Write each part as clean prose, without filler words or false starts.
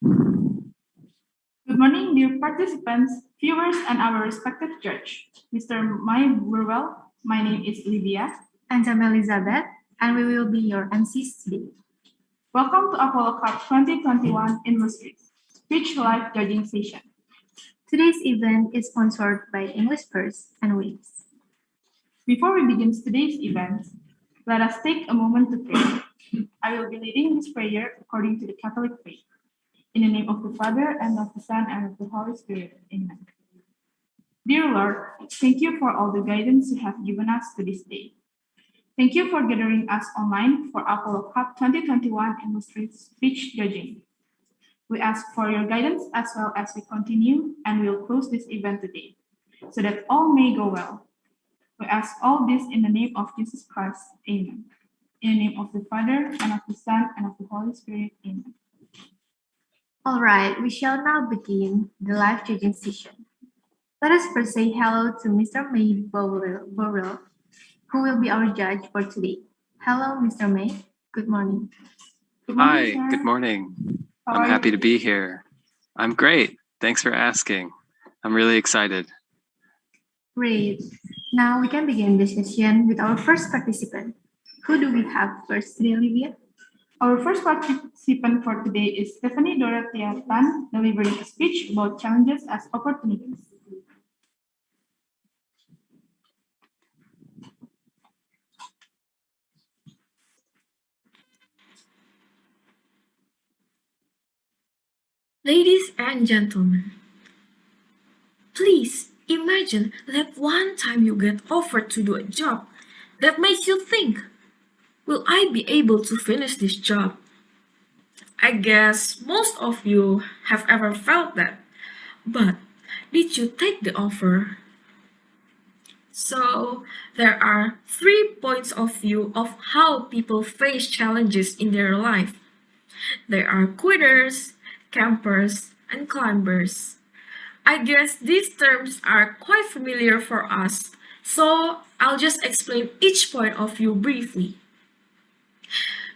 Good morning, dear participants, viewers, and our respected judge. Mr. Mai Burwell, my name is Lydia. And I'm Elizabeth, and we will be your MCs today. Welcome to Apollo Cup 2021 Inlustris Speech Live Judging Session. Today's event is sponsored by Inlustris and Wings. Before we begin today's event, let us take a moment to pray. I will be leading this prayer according to the Catholic faith. In the name of the Father, and of the Son, and of the Holy Spirit. Amen. Dear Lord, thank you for all the guidance you have given us to this day. Thank you for gathering us online for Apollo Cup 2021 Inlustris Speech Judging. We ask for your guidance as well as we continue and will close this event today, so that all may go well. We ask all this in the name of Jesus Christ. Amen. In the name of the Father, and of the Son, and of the Holy Spirit. Amen. All right, we shall now begin the live judging session. Let us first say hello to Mr. May Burwell, who will be our judge for today. Hello, Mr. May. Good morning. Good morning, Hi, sir. good morning. How I'm are happy you to be here. I'm great. Thanks for asking. I'm really excited. Great. Now we can begin the session with our first participant. Who do we have first today, Olivia? Our first participant for today is Stephanie Dorothea Tan, delivering a speech about challenges as opportunities. Ladies and gentlemen, please imagine that one time you get offered to do a job that makes you think, will I be able to finish this job? I guess most of you have ever felt that, but did you take the offer? So, there are 3 points of view of how people face challenges in their life. There are quitters, campers, and climbers. I guess these terms are quite familiar for us, so I'll just explain each point of view briefly.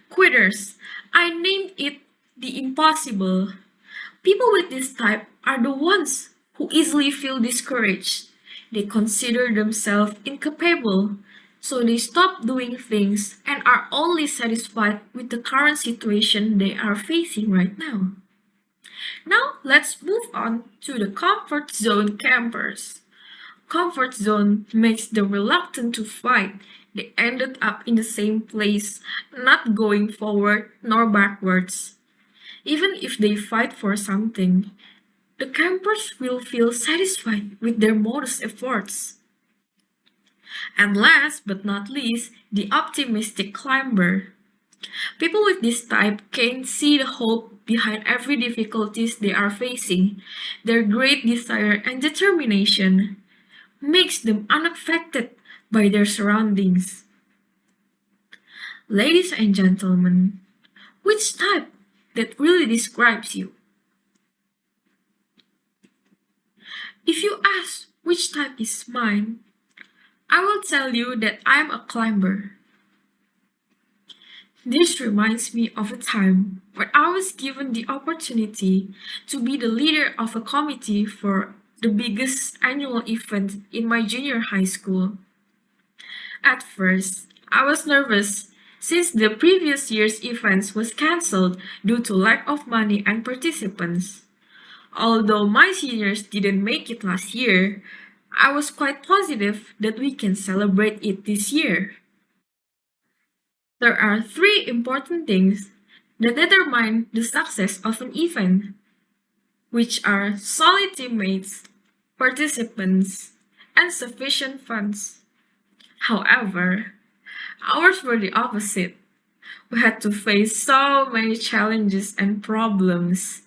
Quitters. I named it the impossible. People with this type are the ones who easily feel discouraged. They consider themselves incapable, so they stop doing things and are only satisfied with the current situation they are facing right now. Now let's move on to the comfort zone campers. Comfort zone makes them reluctant to fight. They ended up in the same place, not going forward nor backwards. Even if they fight for something, the campers will feel satisfied with their modest efforts. And last but not least, the optimistic climber. People with this type can see the hope behind every difficulties they are facing. Their great desire and determination makes them unaffected by their surroundings. Ladies and gentlemen, which type that really describes you? If you ask which type is mine, I will tell you that I am a climber. This reminds me of a time when I was given the opportunity to be the leader of a committee for the biggest annual event in my junior high school. At first, I was nervous since the previous year's event was cancelled due to lack of money and participants. Although my seniors didn't make it last year, I was quite positive that we can celebrate it this year. There are 3 important things that determine the success of an event, which are solid teammates, participants, and sufficient funds. However, ours were the opposite. We had to face so many challenges and problems.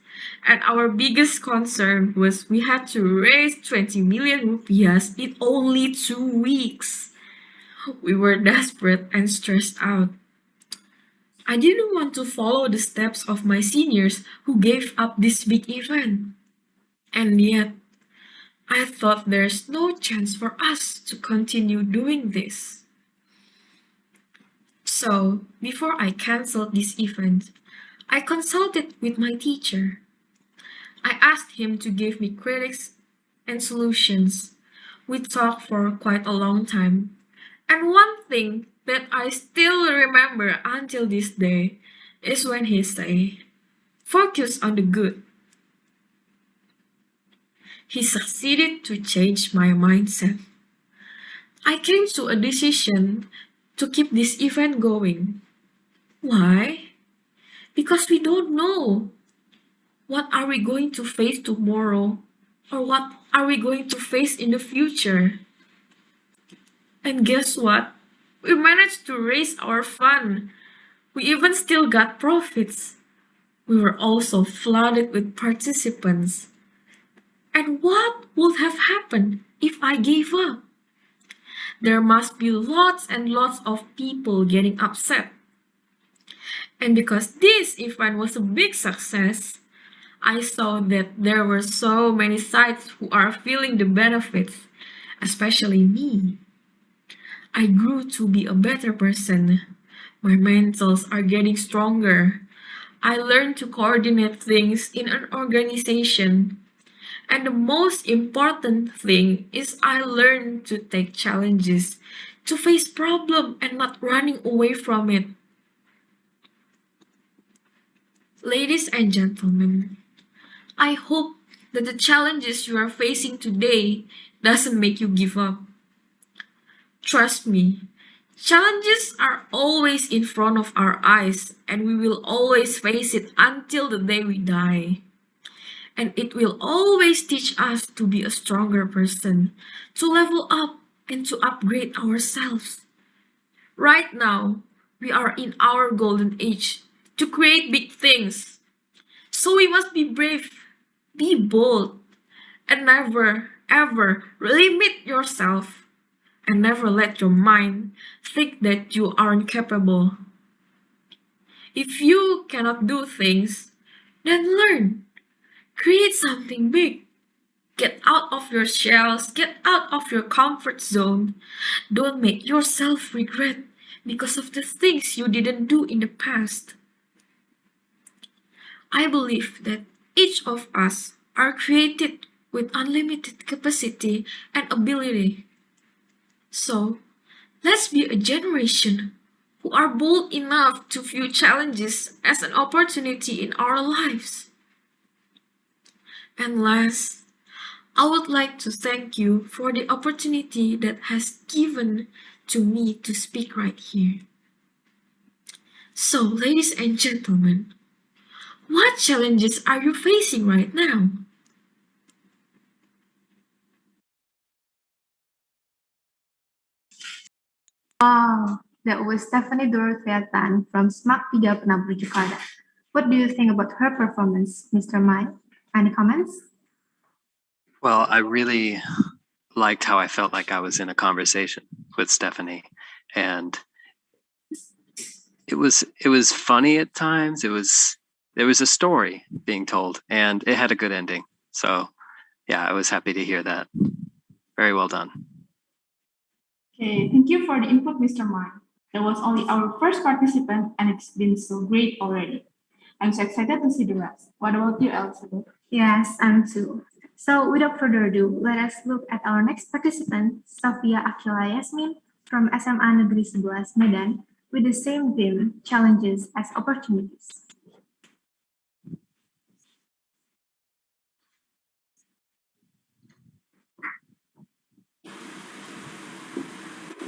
And our biggest concern was we had to raise 20 million rupiahs in only 2 weeks. We were desperate and stressed out. I didn't want to follow the steps of my seniors who gave up this big event. And yet, I thought there's no chance for us to continue doing this. So, before I canceled this event, I consulted with my teacher. I asked him to give me critics and solutions. We talked for quite a long time. And one thing that I still remember until this day is when he said, focus on the good. He succeeded to change my mindset. I came to a decision to keep this event going. Why? Because we don't know what are we going to face tomorrow or what are we going to face in the future. And guess what? We managed to raise our fund. We even still got profits. We were also flooded with participants. And what would have happened if I gave up? There must be lots and lots of people getting upset. And because this event was a big success, I saw that there were so many sides who are feeling the benefits, especially me. I grew to be a better person. My mentals are getting stronger. I learned to coordinate things in an organization. And the most important thing is I learned to take challenges, to face problem and not running away from it. Ladies and gentlemen, I hope that the challenges you are facing today doesn't make you give up. Trust me, challenges are always in front of our eyes and we will always face it until the day we die. And it will always teach us to be a stronger person, to level up and to upgrade ourselves. Right now, we are in our golden age to create big things. So we must be brave, be bold, and never ever limit yourself. And never let your mind think that you aren't capable. If you cannot do things, then learn. Create something big. Get out of your shells, get out of your comfort zone. Don't make yourself regret because of the things you didn't do in the past. I believe that each of us are created with unlimited capacity and ability. So, let's be a generation who are bold enough to view challenges as an opportunity in our lives. And last, I would like to thank you for the opportunity that has given to me to speak right here. So, ladies and gentlemen, what challenges are you facing right now? Wow, that was Stephanie Dorothea Tan from SMAK 3 Penabur, Jakarta. What do you think about her performance, Mr. Mai? Any comments? Well, I really liked how I felt like I was in a conversation with Stephanie, and it was funny at times. There was a story being told, and it had a good ending. So, yeah, I was happy to hear that. Very well done. Okay, thank you for the input, Mr. Mark. That was only our first participant, and it's been so great already. I'm so excited to see the rest. What about you, Elizabeth? Yes, I'm too. So, without further ado, let us look at our next participant, Sofia Akila Yasmin from SMA Negeri 11 Medan, with the same theme, challenges as opportunities.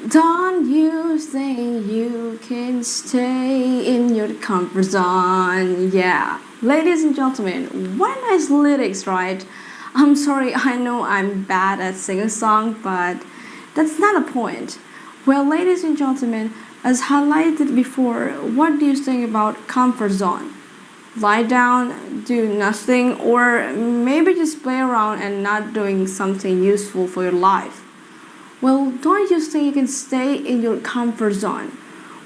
Don't you think you can stay in your comfort zone? Yeah. Ladies and gentlemen, what nice lyrics, right? I'm sorry, I know I'm bad at singing song, but that's not a point. Well, ladies and gentlemen, as highlighted before, what do you think about comfort zone? Lie down, do nothing, or maybe just play around and not doing something useful for your life? Well, don't you think you can stay in your comfort zone?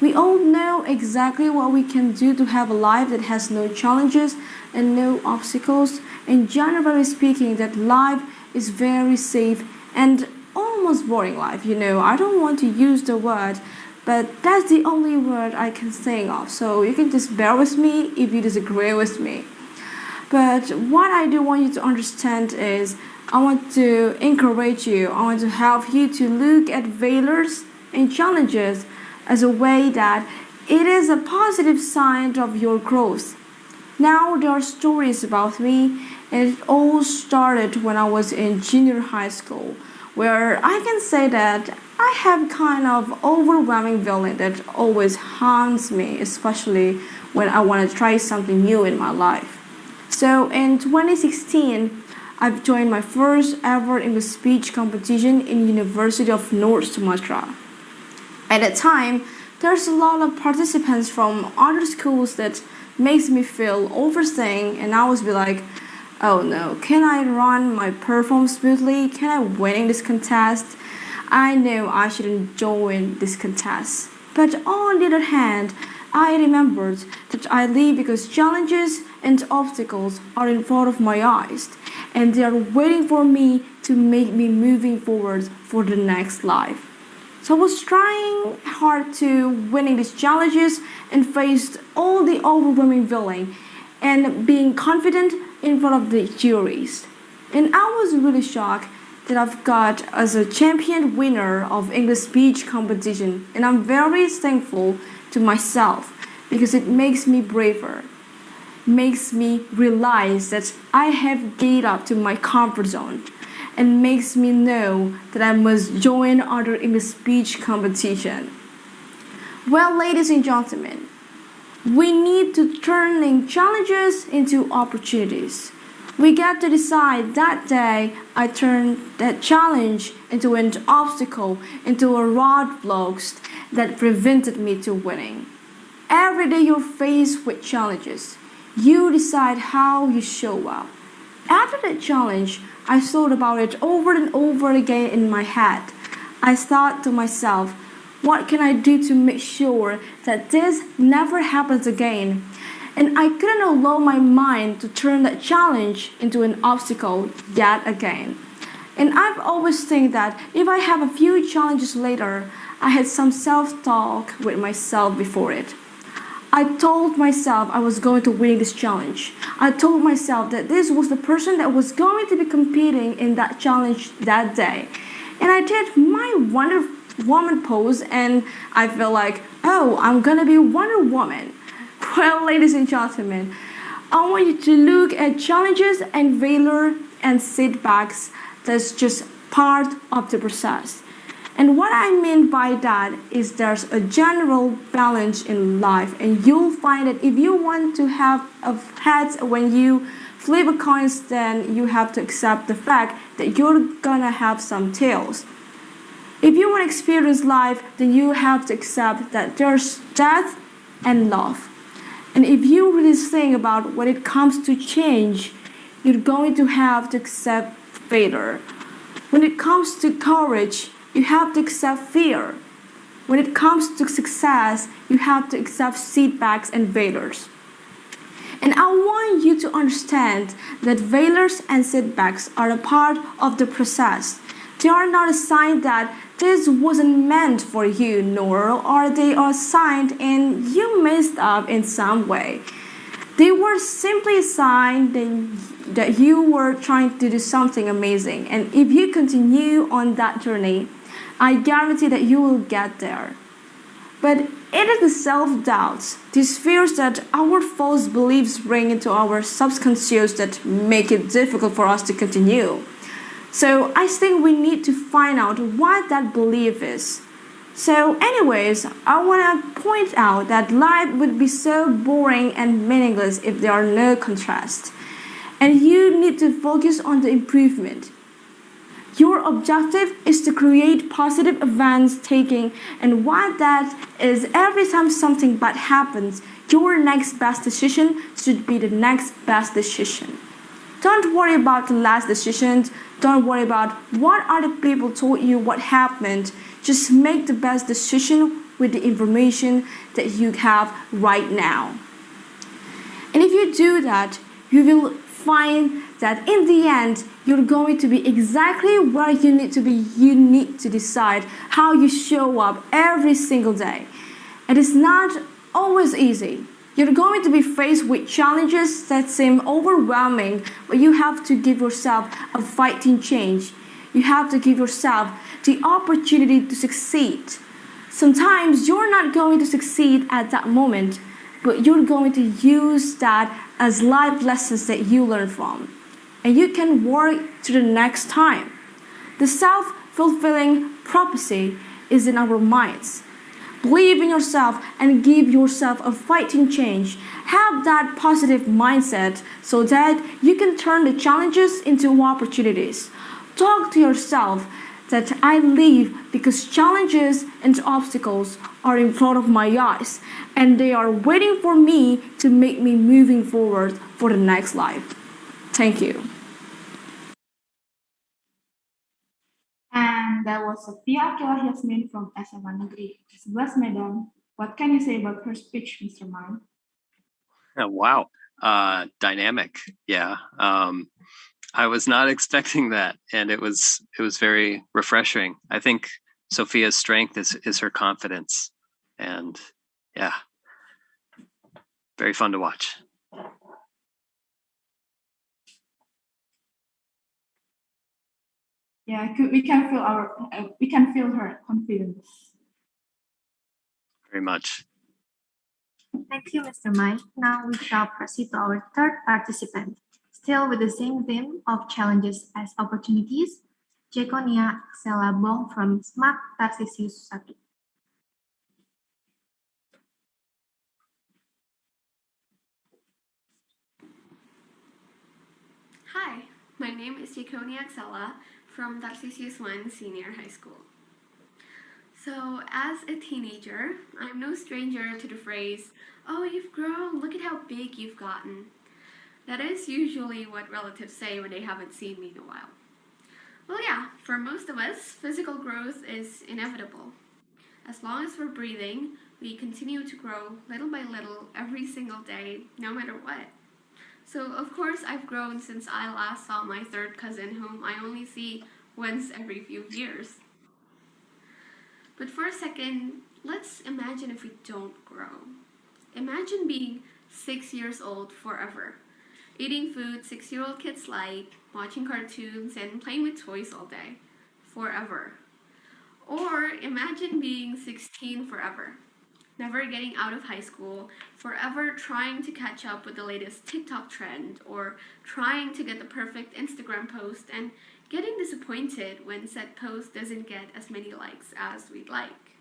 We all know exactly what we can do to have a life that has no challenges and no obstacles. And generally speaking, that life is very safe and almost boring life. I don't want to use the word, but that's the only word I can think of. So you can just bear with me if you disagree with me. But what I do want you to understand is I want to encourage you, I want to help you to look at failures and challenges as a way that it is a positive sign of your growth. Now there are stories about me, and it all started when I was in junior high school, where I can say that I have kind of overwhelming feeling that always haunts me, especially when I want to try something new in my life. So in 2016, I've joined my first ever English speech competition in University of North Sumatra. At that time, there's a lot of participants from other schools that makes me feel overthink, and I always be like, oh no, can I run my perform smoothly? Can I win this contest? I know I shouldn't join this contest. But on the other hand, I remembered that I live because challenges and obstacles are in front of my eyes, and they are waiting for me to make me moving forward for the next life. So I was trying hard to winning these challenges and faced all the overwhelming feeling and being confident in front of the juries. And I was really shocked that I've got as a champion winner of English speech competition, and I'm very thankful to myself because it makes me braver, makes me realize that I have get up to my comfort zone, and makes me know that I must join other English speech competition. Well, ladies and gentlemen, we need to turn challenges into opportunities. We get to decide that day I turned that challenge into an obstacle, into a roadblock that prevented me to winning. Every day you're faced with challenges. You decide how you show up. After that challenge, I thought about it over and over again in my head. I thought to myself, what can I do to make sure that this never happens again? And I couldn't allow my mind to turn that challenge into an obstacle yet again. And I've always think that if I have a few challenges later, I had some self-talk with myself before it. I told myself I was going to win this challenge. I told myself that this was the person that was going to be competing in that challenge that day. And I did my Wonder Woman pose, and I felt like, oh, I'm gonna be Wonder Woman. Well, ladies and gentlemen, I want you to look at challenges and failure and setbacks. That's just part of the process. And what I mean by that is there's a general balance in life, and you'll find that if you want to have a heads when you flip a coins, then you have to accept the fact that you're gonna have some tails. If you want to experience life, then you have to accept that there's death and love. And if you really think about when it comes to change, you're going to have to accept failure. When it comes to courage, you have to accept fear. When it comes to success, you have to accept setbacks and failures. And I want you to understand that failures and setbacks are a part of the process. They are not a sign that this wasn't meant for you, nor are they a sign and you messed up in some way. They were simply a sign that you were trying to do something amazing. And if you continue on that journey, I guarantee that you will get there. But it is the self-doubts, these fears that our false beliefs bring into our subconscious that make it difficult for us to continue. So I think we need to find out what that belief is. So anyways, I want to point out that life would be so boring and meaningless if there are no contrasts. And you need to focus on the improvement. Your objective is to create positive events taking, and what that is, every time something bad happens, your next best decision should be the next best decision. Don't worry about the last decisions. Don't worry about what other people told you what happened. Just make the best decision with the information that you have right now. And if you do that, you will find that in the end, you're going to be exactly where you need to be. You need to decide how you show up every single day. It is not always easy. You're going to be faced with challenges that seem overwhelming, but you have to give yourself a fighting change. You have to give yourself the opportunity to succeed. Sometimes you're not going to succeed at that moment, but you're going to use that as life lessons that you learn from. And you can work to the next time. The self-fulfilling prophecy is in our minds. Believe in yourself and give yourself a fighting change. Have that positive mindset so that you can turn the challenges into opportunities. Talk to yourself that I live because challenges and obstacles are in front of my eyes and they are waiting for me to make me moving forward for the next life. Thank you. And that was Sophia Akila Yasmin from SMA Negeri 11 Medan. What can you say about her speech, Mr. Mai? Oh, wow. Dynamic. Yeah. I was not expecting that, and it was very refreshing. I think Sophia's strength is her confidence, and yeah, very fun to watch. Yeah, we can feel her confidence. Very much. Thank you, Mr. Mike. Now we shall proceed to our third participant. Still with the same theme of challenges as opportunities, Jekonia Axela Bong from SMAK Tarsisius 1. Hi, my name is Jekonia Axela from Tarsisius 1 Senior High School. So, as a teenager, I'm no stranger to the phrase, "Oh, you've grown, look at how big you've gotten." That is usually what relatives say when they haven't seen me in a while. Well, yeah, for most of us, physical growth is inevitable. As long as we're breathing, we continue to grow little by little every single day, no matter what. So, of course, I've grown since I last saw my third cousin, whom I only see once every few years. But for a second, let's imagine if we don't grow. Imagine being 6 years old forever, eating food 6-year-old kids like, watching cartoons, and playing with toys all day, forever. Or imagine being 16 forever, never getting out of high school, forever trying to catch up with the latest TikTok trend, or trying to get the perfect Instagram post and getting disappointed when said post doesn't get as many likes as we'd like.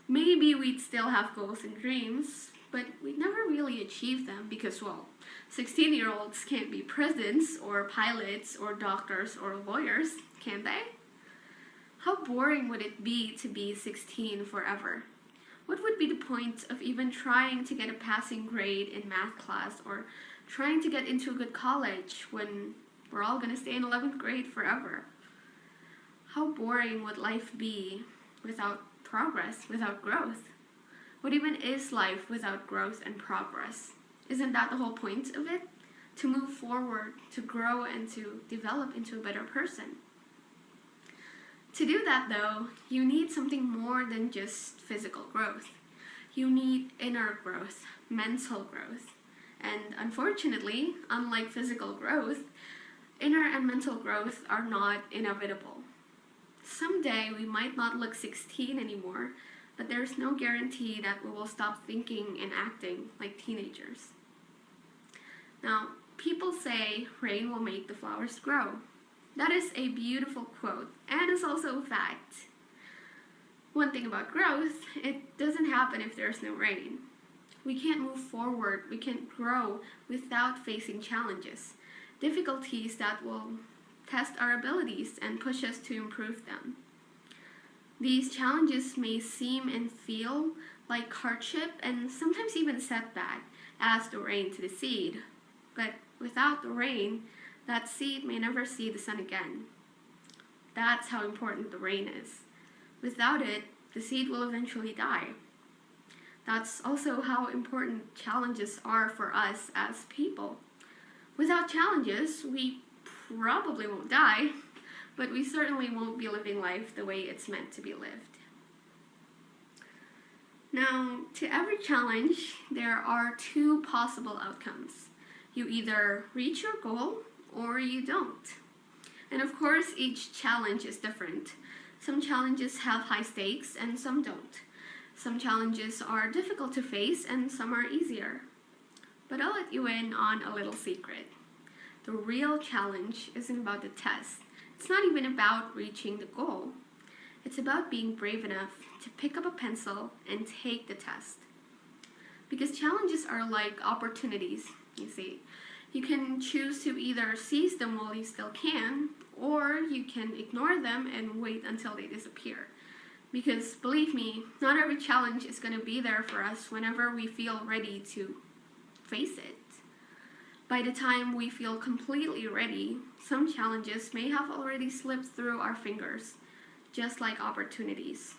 Maybe we'd still have goals and dreams, but we'd never really achieve them because, well, 16-year-olds can't be presidents or pilots or doctors or lawyers, can they? How boring would it be to be 16 forever? What would be the point of even trying to get a passing grade in math class or trying to get into a good college when we're all going to stay in 11th grade forever? How boring would life be without progress, without growth? What even is life without growth and progress? Isn't that the whole point of it? To move forward, to grow, and to develop into a better person. To do that, though, you need something more than just physical growth. You need inner growth, mental growth. And unfortunately, unlike physical growth, inner and mental growth are not inevitable. Someday we might not look 16 anymore, but there's no guarantee that we will stop thinking and acting like teenagers. Now, people say rain will make the flowers grow. That is a beautiful quote, and it's also a fact. One thing about growth, it doesn't happen if there's no rain. We can't move forward, we can't grow without facing challenges, difficulties that will test our abilities and push us to improve them. These challenges may seem and feel like hardship and sometimes even setback as the rain to the seed. But without the rain, that seed may never see the sun again. That's how important the rain is. Without it, the seed will eventually die. That's also how important challenges are for us as people. Without challenges, we probably won't die, but we certainly won't be living life the way it's meant to be lived. Now, to every challenge, there are two possible outcomes. You either reach your goal or you don't. And of course, each challenge is different. Some challenges have high stakes and some don't. Some challenges are difficult to face and some are easier. But I'll let you in on a little secret. The real challenge isn't about the test. It's not even about reaching the goal. It's about being brave enough to pick up a pencil and take the test. Because challenges are like opportunities, you see. You can choose to either seize them while you still can, or you can ignore them and wait until they disappear. Because believe me, not every challenge is going to be there for us whenever we feel ready to face it. By the time we feel completely ready, some challenges may have already slipped through our fingers, just like opportunities.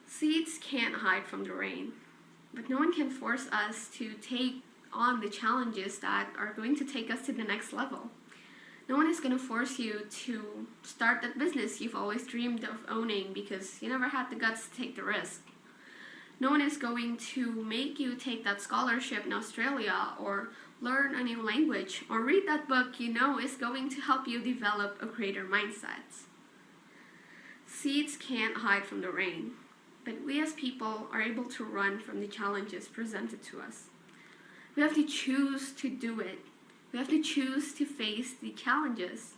Seeds can't hide from the rain, but no one can force us to take on the challenges that are going to take us to the next level. No one is going to force you to start that business you've always dreamed of owning because you never had the guts to take the risk. No one is going to make you take that scholarship in Australia or learn a new language or read that book you know is going to help you develop a greater mindset. Seeds can't hide from the rain, but we as people are able to run from the challenges presented to us. We have to choose to do it. We have to choose to face the challenges.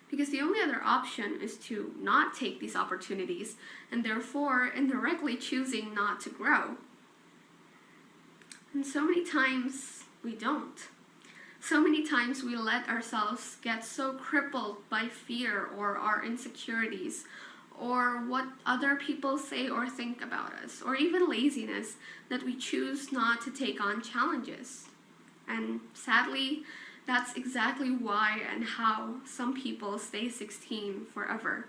Because the only other option is to not take these opportunities and therefore indirectly choosing not to grow. And so many times we don't. So many times we let ourselves get so crippled by fear or our insecurities or what other people say or think about us, or even laziness, that we choose not to take on challenges. And sadly, that's exactly why and how some people stay 16 forever,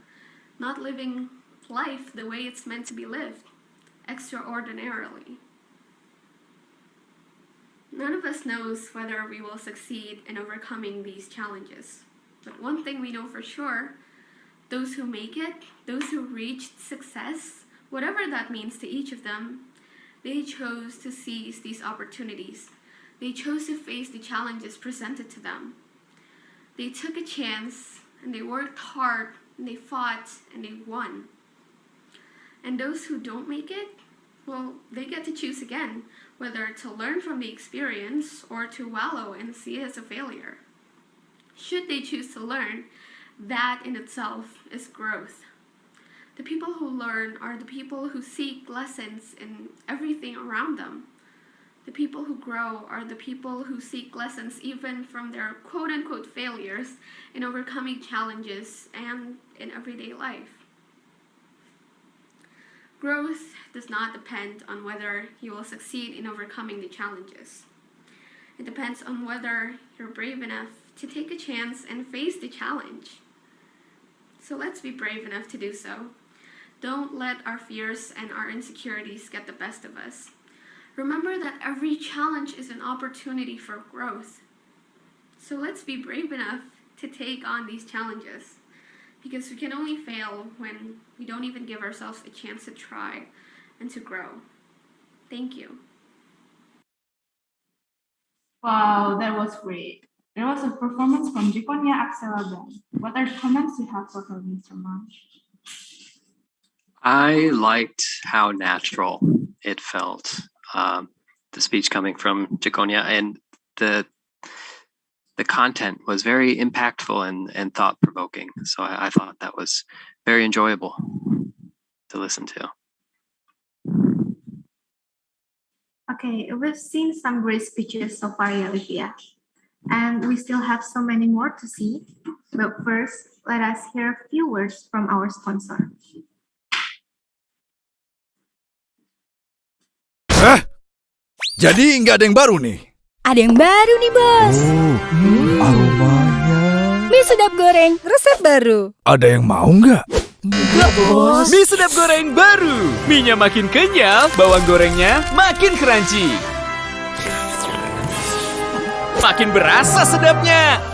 not living life the way it's meant to be lived, extraordinarily. None of us knows whether we will succeed in overcoming these challenges. But one thing we know for sure, those who make it, those who reach success, whatever that means to each of them, they chose to seize these opportunities. They chose to face the challenges presented to them. They took a chance, and they worked hard, and they fought, and they won. And those who don't make it, well, they get to choose again, whether to learn from the experience or to wallow and see it as a failure. Should they choose to learn, that in itself is growth. The people who learn are the people who seek lessons in everything around them. The people who grow are the people who seek lessons even from their quote-unquote failures in overcoming challenges and in everyday life. Growth does not depend on whether you will succeed in overcoming the challenges. It depends on whether you're brave enough to take a chance and face the challenge. So let's be brave enough to do so. Don't let our fears and our insecurities get the best of us. Remember that every challenge is an opportunity for growth. So let's be brave enough to take on these challenges, because we can only fail when we don't even give ourselves a chance to try and to grow. Thank you. Wow, that was great. There was a performance from Jaconia Axela Band. What are the comments you have for her, Mr. Marsh? I liked how natural it felt. The speech coming from Jaconia, and the content was very impactful and thought-provoking. So I thought that was very enjoyable to listen to. Okay, we've seen some great speeches so far, Olivia, and we still have so many more to see. But first, let us hear a few words from our sponsor. Jadi nggak ada yang baru nih? Ada yang baru nih, Bos. Aromanya. Mie sedap goreng, resep baru. Ada yang mau nggak? Enggak, Bos. Mie sedap goreng baru. Mie-nya makin kenyal, bawang gorengnya makin crunchy. Makin berasa sedapnya.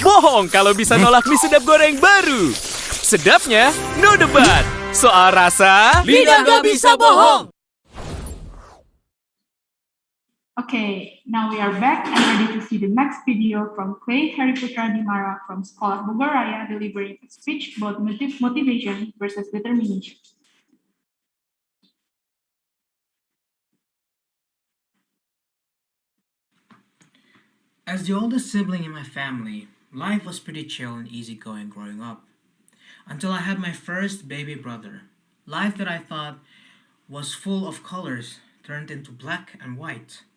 Bohong kalau bisa nolak mie sedap goreng baru. Sedapnya no debat. Soal rasa, lidah gak bisa bohong. Okay, now we are back and ready to see the next video from Clay Harry Putra Dimara from Sekolah Bogor Raya delivering a speech about motivation versus determination. As the oldest sibling in my family, life was pretty chill and easygoing growing up. Until I had my first baby brother. Life that I thought was full of colors turned into black and white.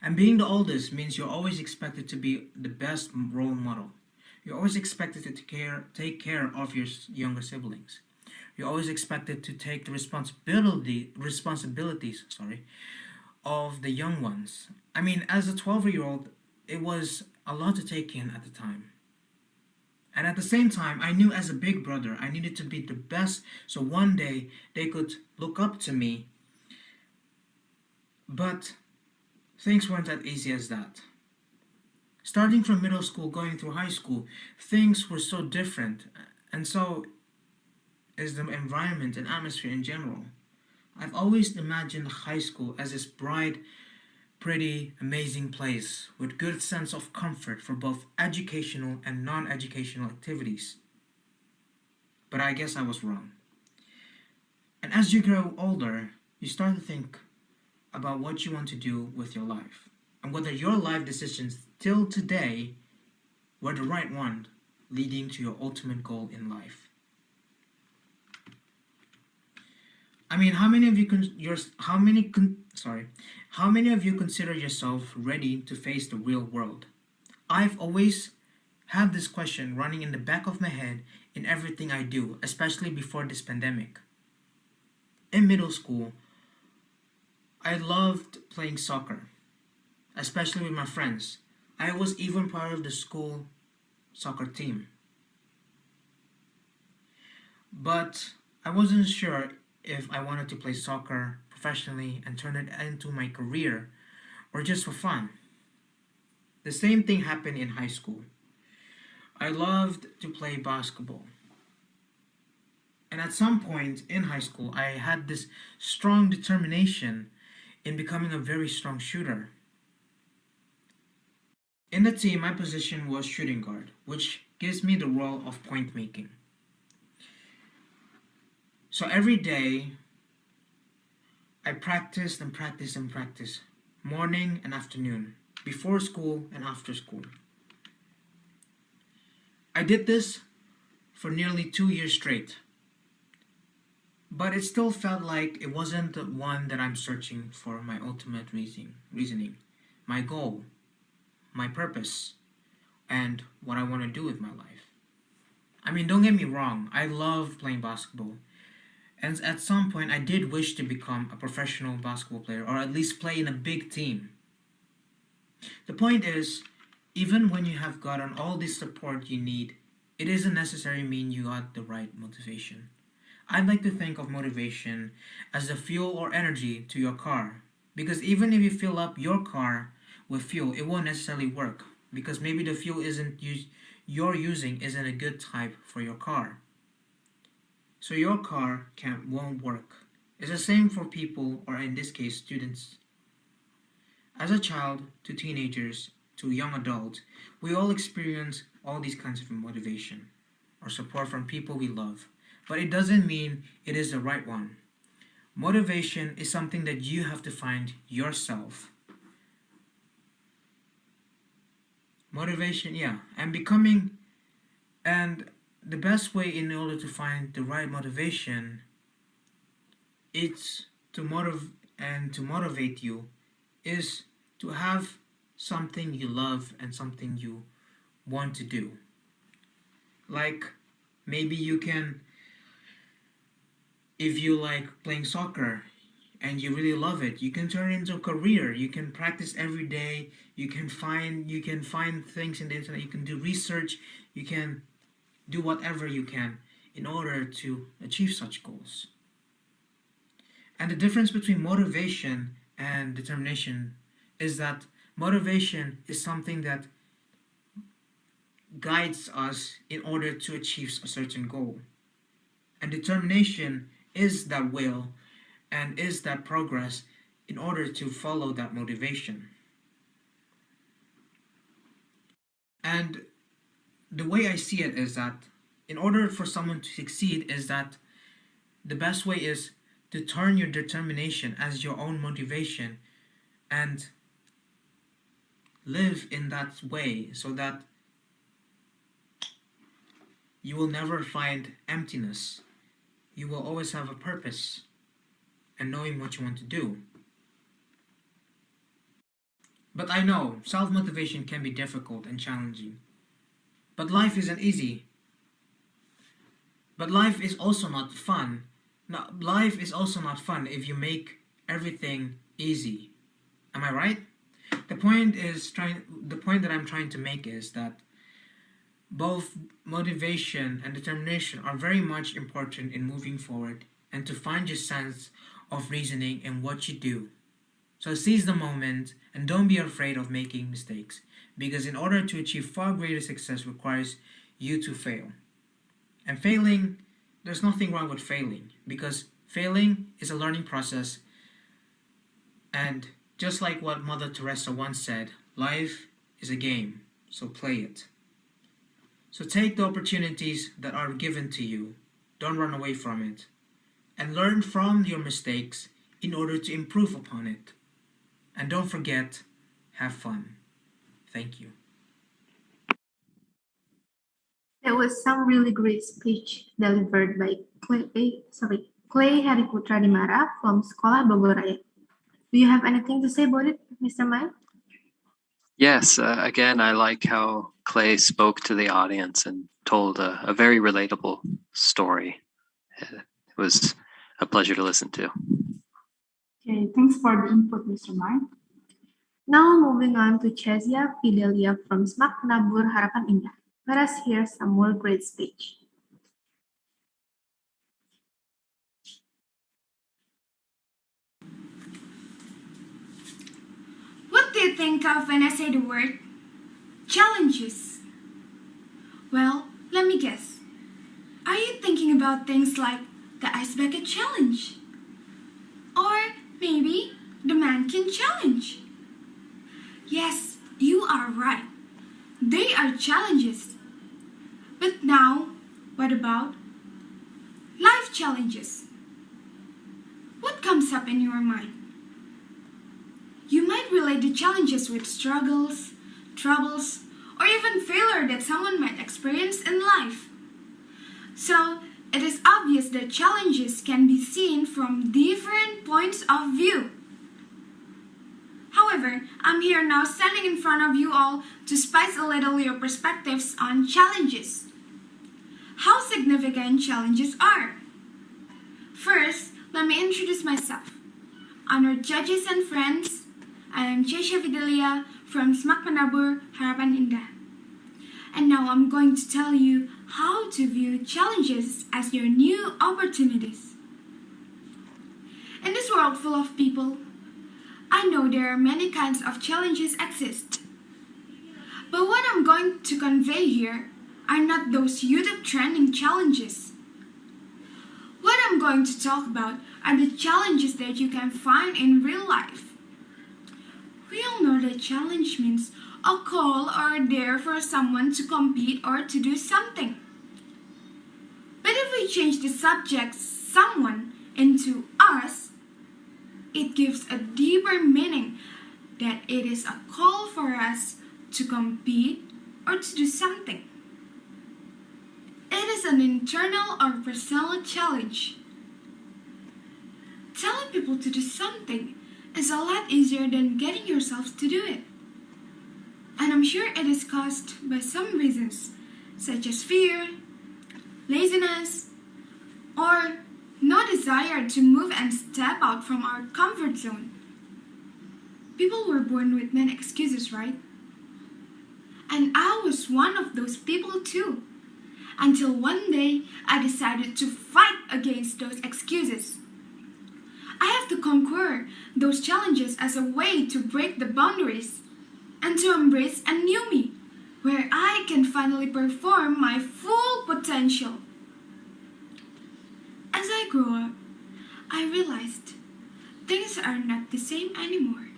And being the oldest means you're always expected to be the best role model. You're always expected to take care of your younger siblings. You're always expected to take the responsibilities of the young ones. I mean, as a 12-year-old, it was a lot to take in at the time. And at the same time, I knew as a big brother, I needed to be the best so one day they could look up to me. But things weren't as easy as that. Starting from middle school, going through high school, things were so different, and so is the environment and atmosphere in general. I've always imagined high school as this bright, pretty, amazing place with good sense of comfort for both educational and non-educational activities. But I guess I was wrong. And as you grow older, you start to think about what you want to do with your life and whether your life decisions till today were the right one leading to your ultimate goal in life. I mean, how many of you consider yourself ready to face the real world? I've always had this question running in the back of my head in everything I do, especially before this pandemic. In middle school, I loved playing soccer, especially with my friends. I was even part of the school soccer team. But I wasn't sure if I wanted to play soccer professionally and turn it into my career or just for fun. The same thing happened in high school. I loved to play basketball. And at some point in high school, I had this strong determination in becoming a very strong shooter. In the team, my position was shooting guard, which gives me the role of point making. So every day, I practiced and practiced and practiced, morning and afternoon, before school and after school. I did this for nearly 2 years straight, but it still felt like it wasn't the one that I'm searching for my ultimate reasoning, my goal, my purpose, and what I want to do with my life. I mean, don't get me wrong, I love playing basketball. And at some point, I did wish to become a professional basketball player, or at least play in a big team. The point is, even when you have gotten all this support you need, it doesn't necessarily mean you got the right motivation. I'd like to think of motivation as the fuel or energy to your car, because even if you fill up your car with fuel, it won't necessarily work, because maybe the fuel you're using isn't a good type for your car. So your car won't work. It's the same for people, or in this case, students. As a child, to teenagers, to young adults, we all experience all these kinds of motivation or support from people we love. But it doesn't mean it is the right one. Motivation is something that you have to find yourself. Motivation, and the best way in order to find the right motivation to motivate you is to have something you love and something you want to do. Like maybe you can, if you like playing soccer and you really love it, you can turn it into a career. You can practice every day. You can find things in the internet. You can do research. You can do whatever you can in order to achieve such goals. And the difference between motivation and determination is that motivation is something that guides us in order to achieve a certain goal. And determination is that will and is that progress in order to follow that motivation. And the way I see it is that in order for someone to succeed is that the best way is to turn your determination as your own motivation and live in that way so that you will never find emptiness. You will always have a purpose and knowing what you want to do. But I know self-motivation can be difficult and challenging. But life isn't easy. But life is also not fun. No, life is also not fun if you make everything easy. Am I right? The point that I'm trying to make is that both motivation and determination are very much important in moving forward and to find your sense of reasoning in what you do. So seize the moment and don't be afraid of making mistakes, because in order to achieve far greater success requires you to fail. And failing, there's nothing wrong with failing, because failing is a learning process. And just like what Mother Teresa once said, life is a game, so play it. So take the opportunities that are given to you, don't run away from it, and learn from your mistakes in order to improve upon it. And don't forget, have fun. Thank you. That was some really great speech delivered by Clay Hariputra Dimara from Sekolah Bogor Raya. Do you have anything to say about it, Mr. Mai? Yes, again, I like how Clay spoke to the audience and told a very relatable story. It was a pleasure to listen to. Okay, thanks for the input, Mr. Mai. Now moving on to Chezia Fidelia from Smak Nabur Harapan Indah. Let us hear some more great speech. What do you think of when I say the word challenges? Well, let me guess. Are you thinking about things like the ice bucket challenge? Or maybe the mannequin challenge? Yes, you are right. They are challenges. But now, what about life challenges? What comes up in your mind? You might relate the challenges with struggles, troubles, or even failure that someone might experience in life. So, it is obvious that challenges can be seen from different points of view. However, I'm here now standing in front of you all to spice a little your perspectives on challenges. How significant challenges are. First, let me introduce myself. Honored judges and friends, I am Chezia Fidelia from Smak Nabur Harapan Indah. And now I'm going to tell you how to view challenges as your new opportunities. In this world full of people, I know there are many kinds of challenges exist. But what I'm going to convey here are not those YouTube trending challenges. What I'm going to talk about are the challenges that you can find in real life. We all know that challenge means a call or a dare for someone to compete or to do something. But if we change the subject someone into us, it gives a deeper meaning that it is a call for us to compete or to do something. It is an internal or personal challenge. Telling people to do something is a lot easier than getting yourself to do it. And I'm sure it is caused by some reasons, such as fear, laziness, or no desire to move and step out from our comfort zone. People were born with many excuses, right? And I was one of those people too. Until one day, I decided to fight against those excuses. I have to conquer those challenges as a way to break the boundaries and to embrace a new me, where I can finally perform my full potential. as I grew up, I realized things are not the same anymore.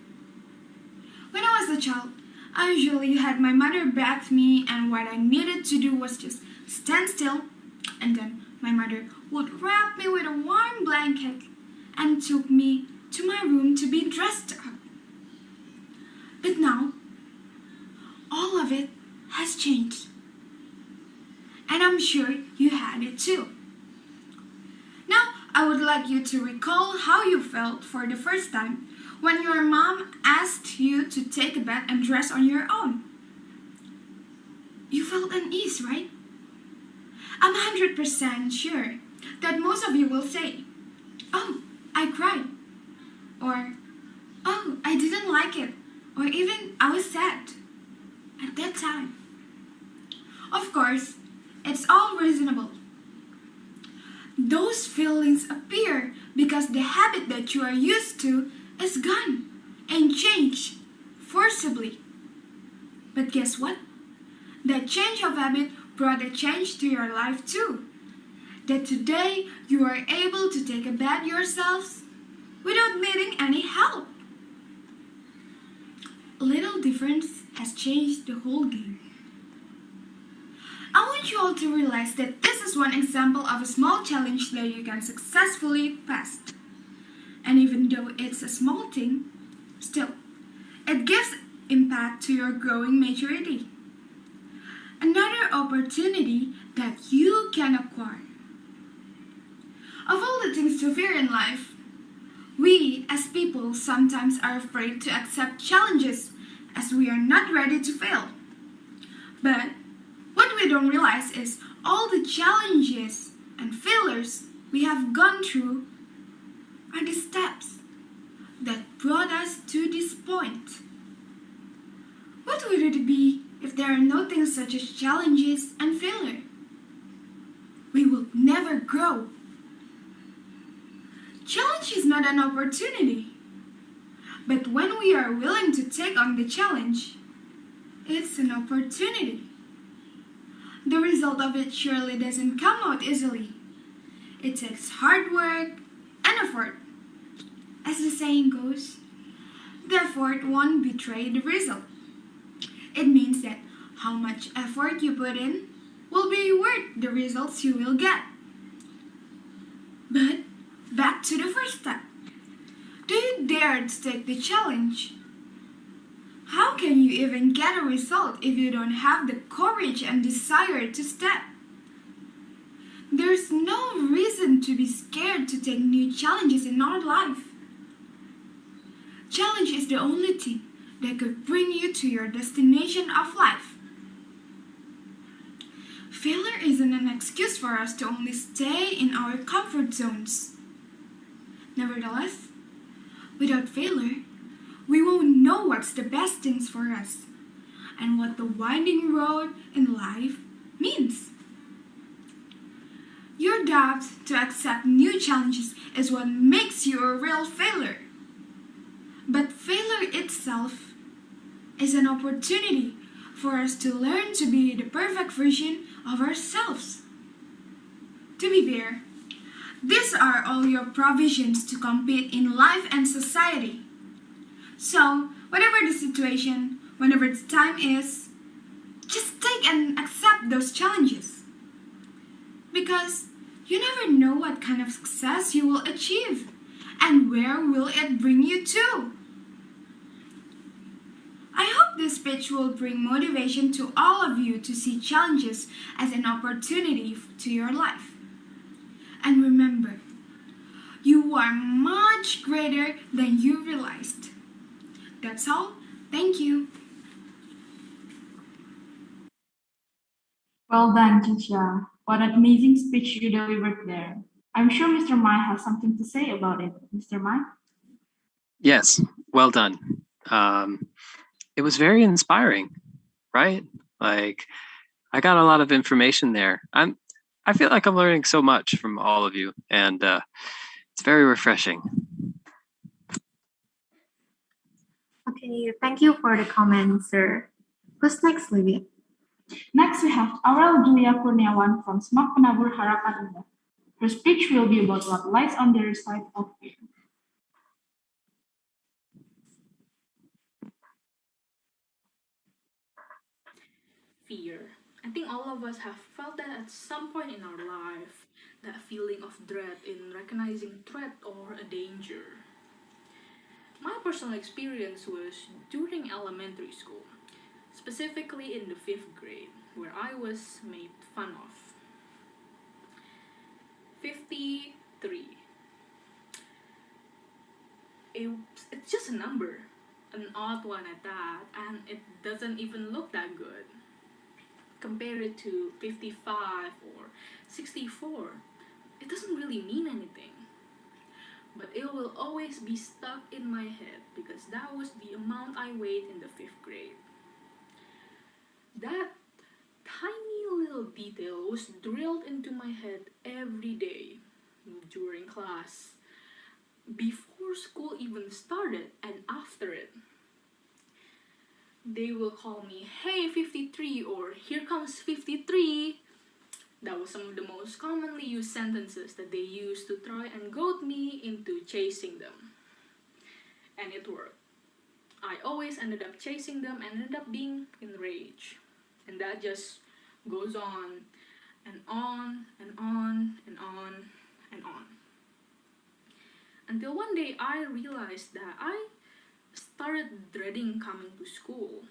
When I was a child, I usually had my mother back me, and what I needed to do was just stand still, and then my mother would wrap me with a warm blanket and took me to my room to be dressed up. But now, all of it has changed. And I'm sure you had it too. Now, I would like you to recall how you felt for the first time when your mom asked you to take a bath and dress on your own. You felt unease, right? I'm 100% sure that most of you will say, "Oh, I cried," or "Oh, I didn't like it," or even "I was sad" at that time. Of course, it's all reasonable. Those feelings appear because the habit that you are used to is gone and changed forcibly. But guess what? That change of habit brought a change to your life too. That today you are able to take a bath yourselves without needing any help. A little difference has changed the whole game. I want you all to realize that this is one example of a small challenge that you can successfully pass. And even though it's a small thing, still, it gives impact to your growing maturity. Another opportunity that you can acquire. Of all the things to fear in life, we as people sometimes are afraid to accept challenges as we are not ready to fail. But what we don't realize is all the challenges and failures we have gone through are the steps that brought us to this point. What would it be if there are no things such as challenges and failure? We will never grow. Challenge is not an opportunity, but when we are willing to take on the challenge, it's an opportunity. The result of it surely doesn't come out easily. It takes hard work and effort. As the saying goes, the effort won't betray the result. It means that how much effort you put in will be worth the results you will get. But back to the first step. Do you dare to take the challenge? How can you even get a result if you don't have the courage and desire to step? There's no reason to be scared to take new challenges in our life. Challenge is the only thing that could bring you to your destination of life. Failure isn't an excuse for us to only stay in our comfort zones. Nevertheless, without failure, we won't know what's the best things for us and what the winding road in life means. Your doubt to accept new challenges is what makes you a real failure. But failure itself is an opportunity for us to learn to be the perfect version of ourselves. To be fair, these are all your provisions to compete in life and society. So, whatever the situation, whenever the time is, just take and accept those challenges. Because you never know what kind of success you will achieve and where will it bring you to. I hope this speech will bring motivation to all of you to see challenges as an opportunity to your life. And remember, you are much greater than you realized. That's all. Thank you. Well done, Tisha. What an amazing speech you delivered there. I'm sure Mr. Mai has something to say about it. Mr. Mai? Yes, well done. It was very inspiring, right? Like, I got a lot of information there. I feel like I'm learning so much from all of you, and it's very refreshing. Okay, thank you for the comment, sir. Who's next, Livia? Next, we have Aurel Julia Kurniawan from Semak Penabur Harapan Indah. Her speech will be about what lies on the other side of fear. Fear. I think all of us have felt that at some point in our life, that feeling of dread in recognizing threat or a danger. My personal experience was during elementary school, specifically in the 5th grade, where I was made fun of. 53. It's just a number, an odd one at that, and it doesn't even look that good. Compare it to 55 or 64, it doesn't really mean anything. But it will always be stuck in my head because that was the amount I weighed in the 5th grade. That tiny little detail was drilled into my head every day during class, before school even started and after it. They will call me, "Hey 53," or "Here comes 53. That was some of the most commonly used sentences that they used to try and goad me into chasing them. And it worked. I always ended up chasing them and ended up being enraged. And that just goes on and on and on and on and on. Until one day I realized that I started dreading coming to school.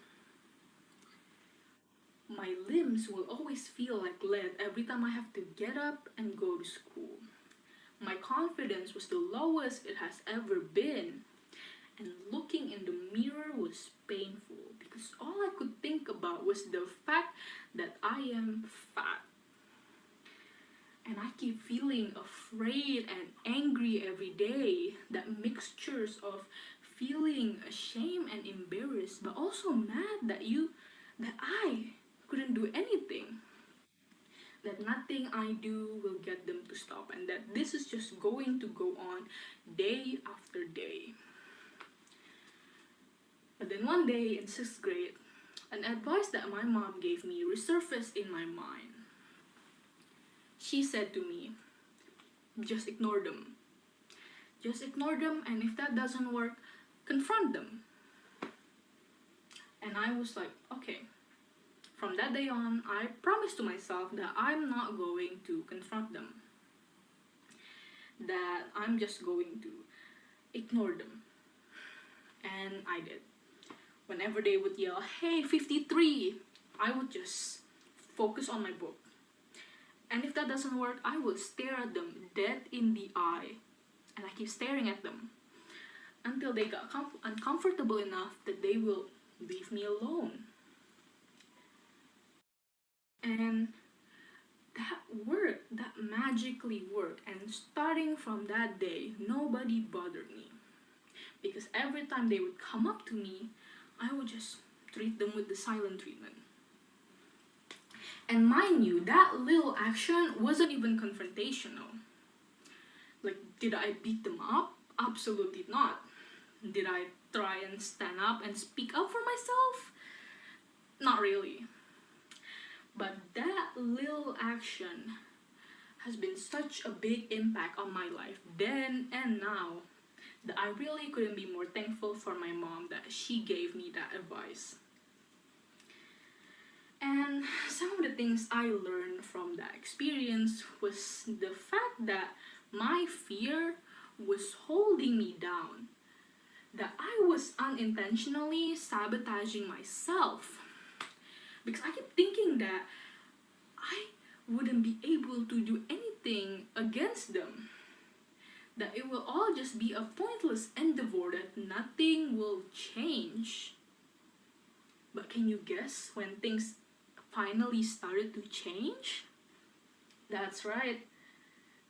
My limbs will always feel like lead every time I have to get up and go to school. My confidence was the lowest it has ever been. And looking in the mirror was painful because all I could think about was the fact that I am fat. And I keep feeling afraid and angry every day. That mixtures of feeling ashamed and embarrassed, but also mad that I couldn't do anything. That nothing I do will get them to stop, and that this is just going to go on day after day. But then one day in 6th grade, an advice that my mom gave me resurfaced in my mind. She said to me, "Just ignore them. Just ignore them, and if that doesn't work, confront them." And I was like, okay. From that day on, I promised to myself that I'm not going to confront them. That I'm just going to ignore them. And I did. Whenever they would yell, "Hey 53, I would just focus on my book. And if that doesn't work, I will stare at them dead in the eye. And I keep staring at them until they got uncomfortable enough that they will leave me alone. And that worked, that magically worked. And starting from that day, nobody bothered me. Because every time they would come up to me, I would just treat them with the silent treatment. And mind you, that little action wasn't even confrontational. Like, did I beat them up? Absolutely not. Did I try and stand up and speak up for myself? Not really. But that little action has been such a big impact on my life then and now that I really couldn't be more thankful for my mom that she gave me that advice. And some of the things I learned from that experience was the fact that my fear was holding me down, that I was unintentionally sabotaging myself. Because I kept thinking that I wouldn't be able to do anything against them. That it will all just be a pointless endeavor, that nothing will change. But can you guess when things finally started to change? That's right.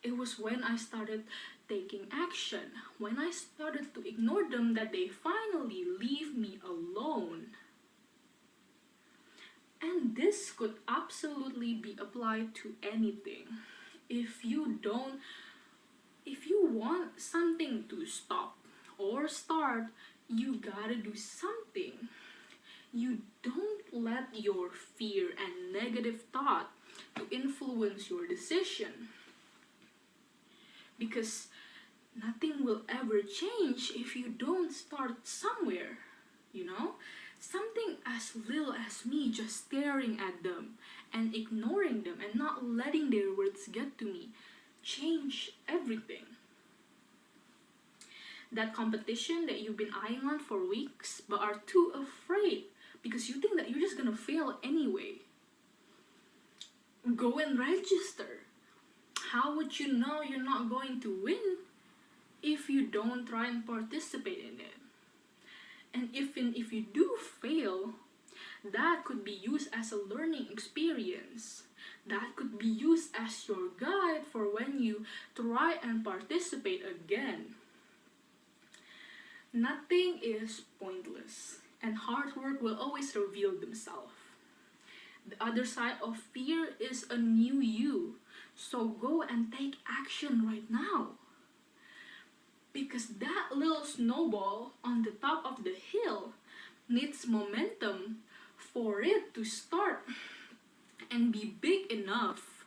It was when I started taking action, when I started to ignore them, that they finally leave me alone. And this could absolutely be applied to anything. If you want something to stop or start, you gotta do something. You don't let your fear and negative thought to influence your decision. because nothing will ever change if you don't start somewhere, you know? Something as little as me just staring at them and ignoring them and not letting their words get to me change everything. That competition that you've been eyeing on for weeks but are too afraid because you think that you're just gonna fail anyway. Go and register. How would you know you're not going to win if you don't try and participate in it? And if you do fail, that could be used as a learning experience. That could be used as your guide for when you try and participate again. Nothing is pointless, and hard work will always reveal themselves. The other side of fear is a new you. So go and take action right now. Because that little snowball on the top of the hill needs momentum for it to start and be big enough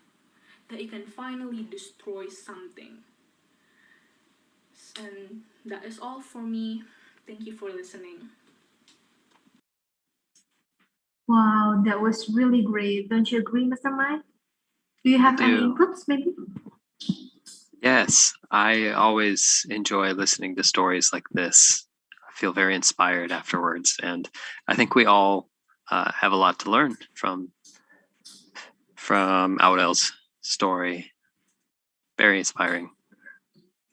that it can finally destroy something. And that is all for me. Thank you for listening. Wow, that was really great. Don't you agree, Mr. Mike? Do you have any do. inputs, maybe? Yes, I always enjoy listening to stories like this. I feel very inspired afterwards, and I think we all have a lot to learn from Aurel's story. Very inspiring.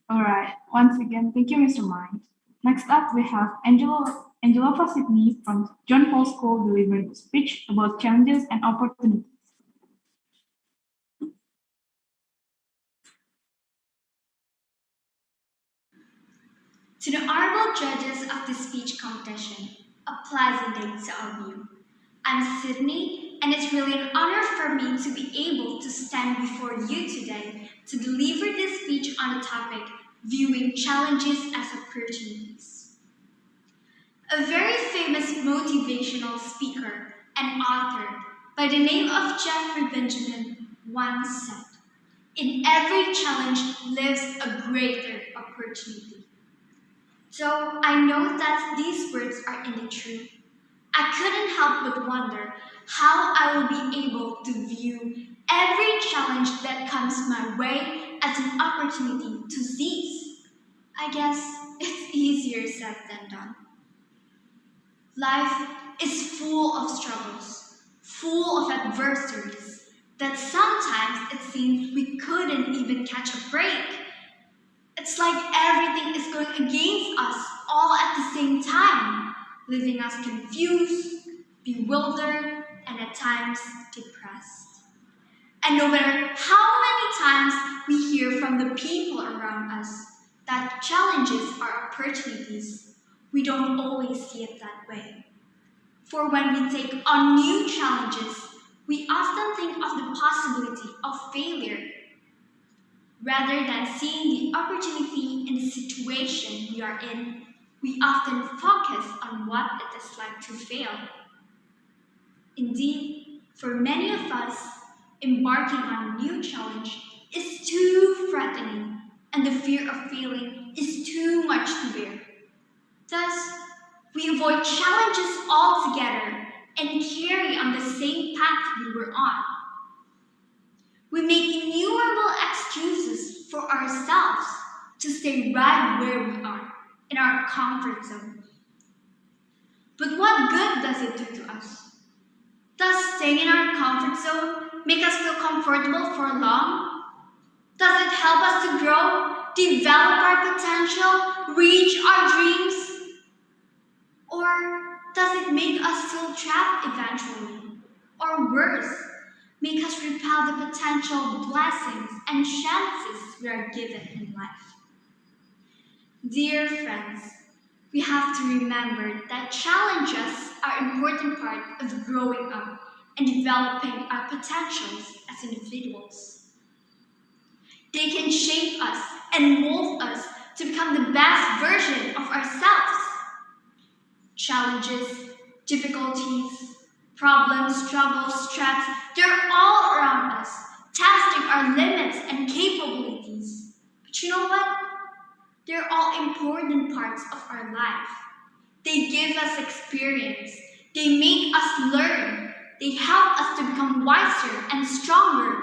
All right. Once again, thank you, Mr. Mike. Next up, we have Angelo Sydney from John Paul School delivering a speech about challenges and opportunities. To the honorable judges of the speech competition, a pleasant day to all of you. I'm Sydney, and it's really an honor for me to be able to stand before you today to deliver this speech on the topic, viewing challenges as opportunities. A very famous motivational speaker and author by the name of Jeffrey Benjamin once said, "In every challenge lives a greater opportunity." So I know that these words are indeed true. I couldn't help but wonder how I will be able to view every challenge that comes my way as an opportunity to seize. I guess it's easier said than done. Life is full of struggles, full of adversaries, that sometimes it seems we couldn't even catch a break. It's like everything is going against us all at the same time, leaving us confused, bewildered, and at times depressed. And no matter how many times we hear from the people around us that challenges are opportunities, we don't always see it that way. For when we take on new challenges, we often think of the possibility of failure, rather than seeing the opportunity in the situation we are in. We often focus on what it is like to fail. Indeed, for many of us, embarking on a new challenge is too threatening, and the fear of failing is too much to bear. Thus, we avoid challenges altogether and carry on the same path we were on. We make innumerable excuses for ourselves to stay right where we are, in our comfort zone. But what good does it do to us? Does staying in our comfort zone make us feel comfortable for long? Does it help us to grow, develop our potential, reach our dreams? Or does it make us feel trapped eventually? Or worse, make us repel the potential blessings and chances we are given in life? Dear friends, we have to remember that challenges are an important part of growing up and developing our potentials as individuals. They can shape us and mold us to become the best version of ourselves. Challenges, difficulties, problems, struggles, stress, they're all around us, testing our limits and capabilities. But But you know what? They're all important parts of our life. They give us experience. They make us learn. They help us to become wiser and stronger.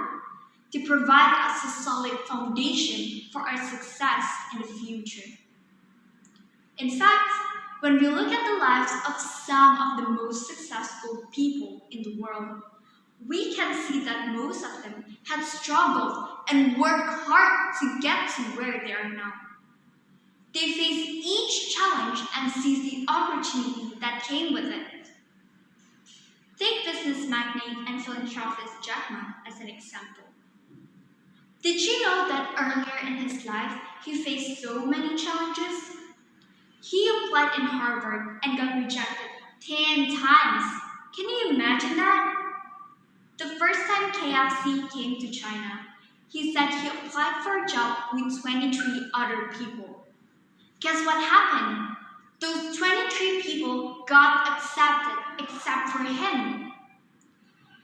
They provide us a solid foundation for our success in the future. In fact, when we look at the lives of some of the most successful people in the world, we can see that most of them had struggled and worked hard to get to where they are now. They faced each challenge and seized the opportunity that came with it. Take business magnate and philanthropist Jack Ma as an example. Did you know that earlier in his life he faced so many challenges? He applied in Harvard and got rejected 10 times. Can you imagine that? The first time KFC came to China, he said he applied for a job with 23 other people. Guess what happened? Those 23 people got accepted except for him.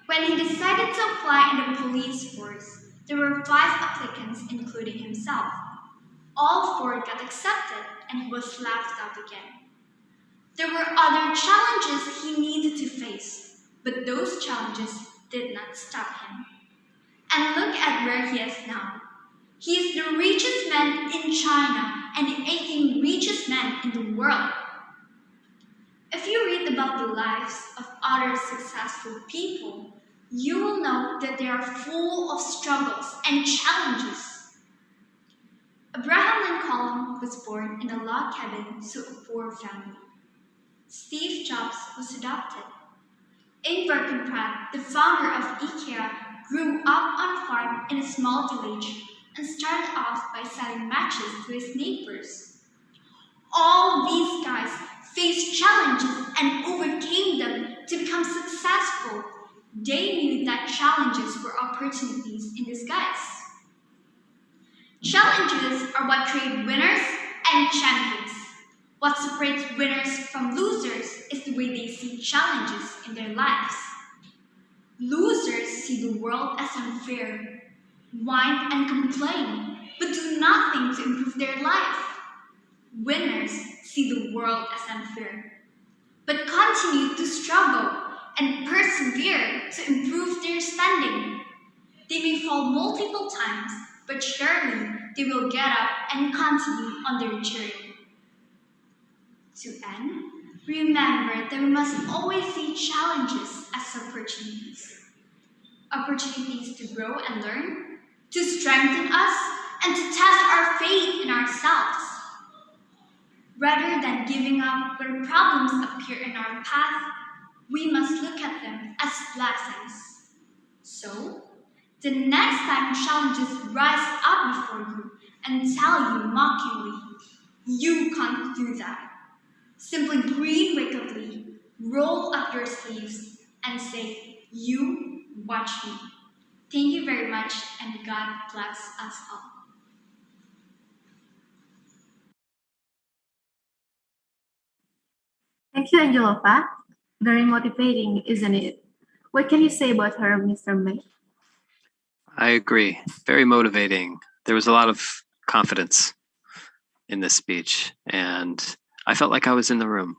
When he decided to apply in the police force, there were 5 applicants, including himself. All 4 got accepted, and he was left out again. There were other challenges he needed to face, but those challenges did not stop him. And look at where he is now. He is the richest man in China and the 18th richest man in the world. If you read about the lives of other successful people, you will know that they are full of struggles and challenges. Abraham Lincoln was born in a log cabin to a poor family. Steve Jobs was adopted. Ingvar Kamprad, the founder of IKEA, grew up on a farm in a small village and started off by selling matches to his neighbors. All these guys faced challenges and overcame them to become successful. They knew that challenges were opportunities in disguise. Challenges are what create winners and champions. What separates winners from losers is the way they see challenges in their lives. Losers see the world as unfair, whine and complain, but do nothing to improve their life. Winners see the world as unfair, but continue to struggle and persevere to improve their standing. They may fall multiple times, but surely they will get up and continue on their journey. To end, remember that we must always see challenges as opportunities. Opportunities to grow and learn, to strengthen us, and to test our faith in ourselves. Rather than giving up when problems appear in our path, we must look at them as blessings. So, the next time challenges rise up before you and tell you mockingly, "You can't do that," simply breathe wickedly, roll up your sleeves, and say, "You watch me." Thank you very much, and God bless us all. Thank you, Angelova. Very motivating, isn't it? What can you say about her, Mr. May? I agree. Very motivating. There was a lot of confidence in this speech, and I felt like I was in the room.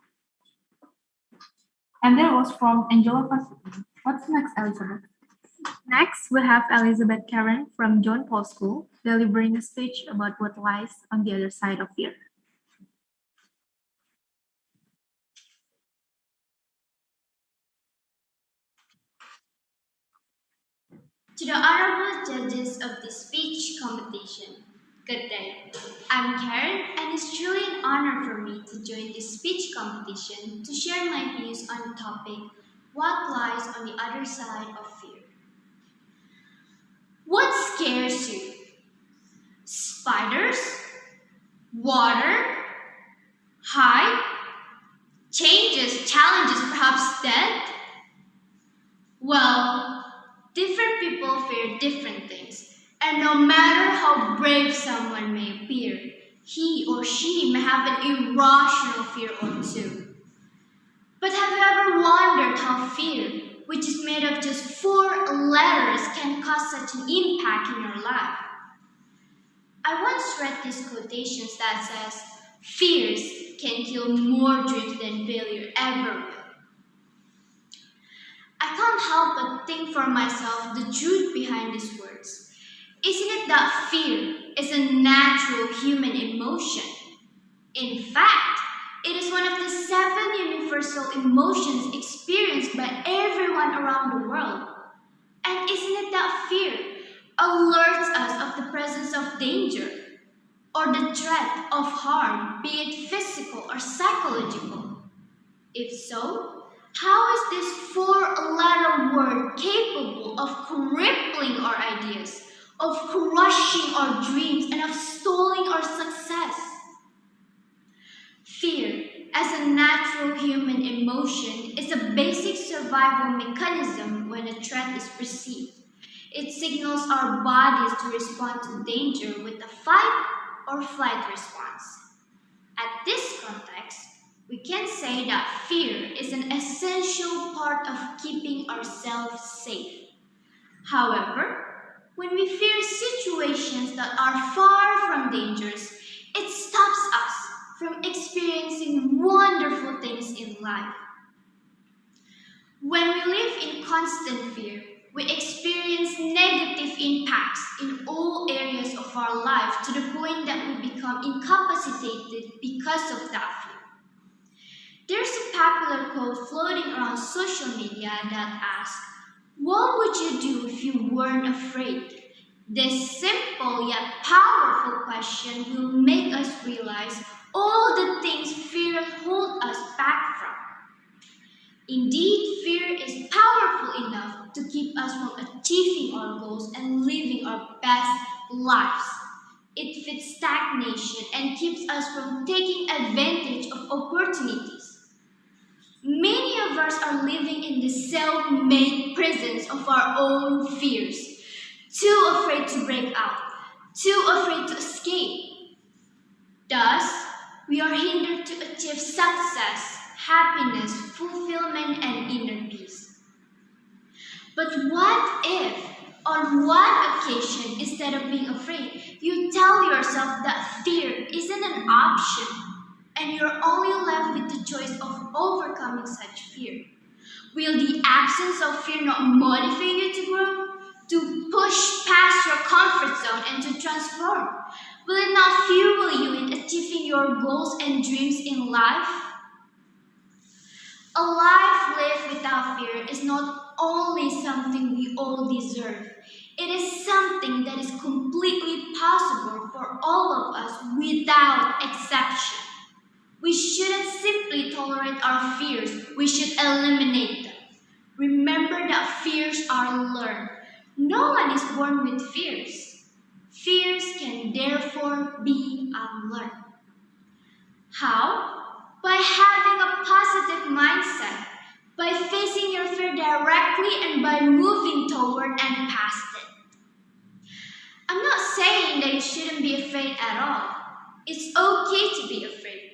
And that was from Angela Pacific. What's next, Elizabeth? Next, we have Elizabeth Karen from John Paul School delivering a speech about what lies on the other side of fear. To the honorable judges of this speech competition, good day. I'm Karen, and it's truly an honor for me to join this speech competition to share my views on the topic, what lies on the other side of fear. What scares you? Spiders? Water? Height? Changes, challenges, perhaps death? Well, different people fear different things, and no matter how brave someone may appear, he or she may have an irrational fear or two. But have you ever wondered how fear, which is made of just 4 letters, can cause such an impact in your life? I once read these quotations that says, fears can kill more dreams than failure ever will. I can't help but think for myself the truth behind these words. Isn't it that fear is a natural human emotion? In fact, it is one of the 7 universal emotions experienced by everyone around the world. And isn't it that fear alerts us of the presence of danger or the threat of harm, be it physical or psychological? If so, how is this 4-letter word capable of crippling our ideas, of crushing our dreams, and of stalling our success? Fear, as a natural human emotion, is a basic survival mechanism when a threat is perceived. It signals our bodies to respond to danger with a fight or flight response. At this context, we can say that fear is an essential part of keeping ourselves safe. However, when we fear situations that are far from dangerous, it stops us from experiencing wonderful things in life. When we live in constant fear, we experience negative impacts in all areas of our life to the point that we become incapacitated because of that fear. There's a popular quote floating around social media that asks, what would you do if you weren't afraid? This simple yet powerful question will make us realize all the things fear holds us back from. Indeed, fear is powerful enough to keep us from achieving our goals and living our best lives. It feeds stagnation and keeps us from taking advantage of opportunities. Many of us are living in the self-made prisons of our own fears, too afraid to break out, too afraid to escape. Thus, we are hindered to achieve success, happiness, fulfillment, and inner peace. But what if, on one occasion, instead of being afraid, you tell yourself that fear isn't an option, and you're only left with the choice of overcoming such fear? Will the absence of fear not motivate you to grow, to push past your comfort zone, and to transform? Will it not fuel you in achieving your goals and dreams in life? A life lived without fear is not only something we all deserve, it is something that is completely possible for all of us without exception. We shouldn't simply tolerate our fears, we should eliminate them. Remember that fears are learned. No one is born with fears. Fears can therefore be unlearned. How? By having a positive mindset, by facing your fear directly and by moving toward and past it. I'm not saying that you shouldn't be afraid at all. It's okay to be afraid.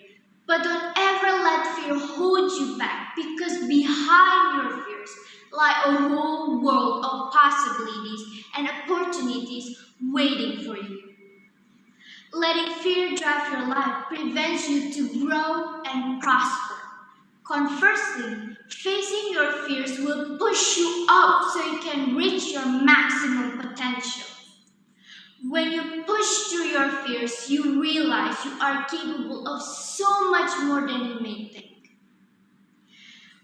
But don't ever let fear hold you back, because behind your fears lie a whole world of possibilities and opportunities waiting for you. Letting fear drive your life prevents you to grow and prosper. Conversely, facing your fears will push you up so you can reach your maximum potential. When you push through your fears, you realize you are capable of so much more than you may think.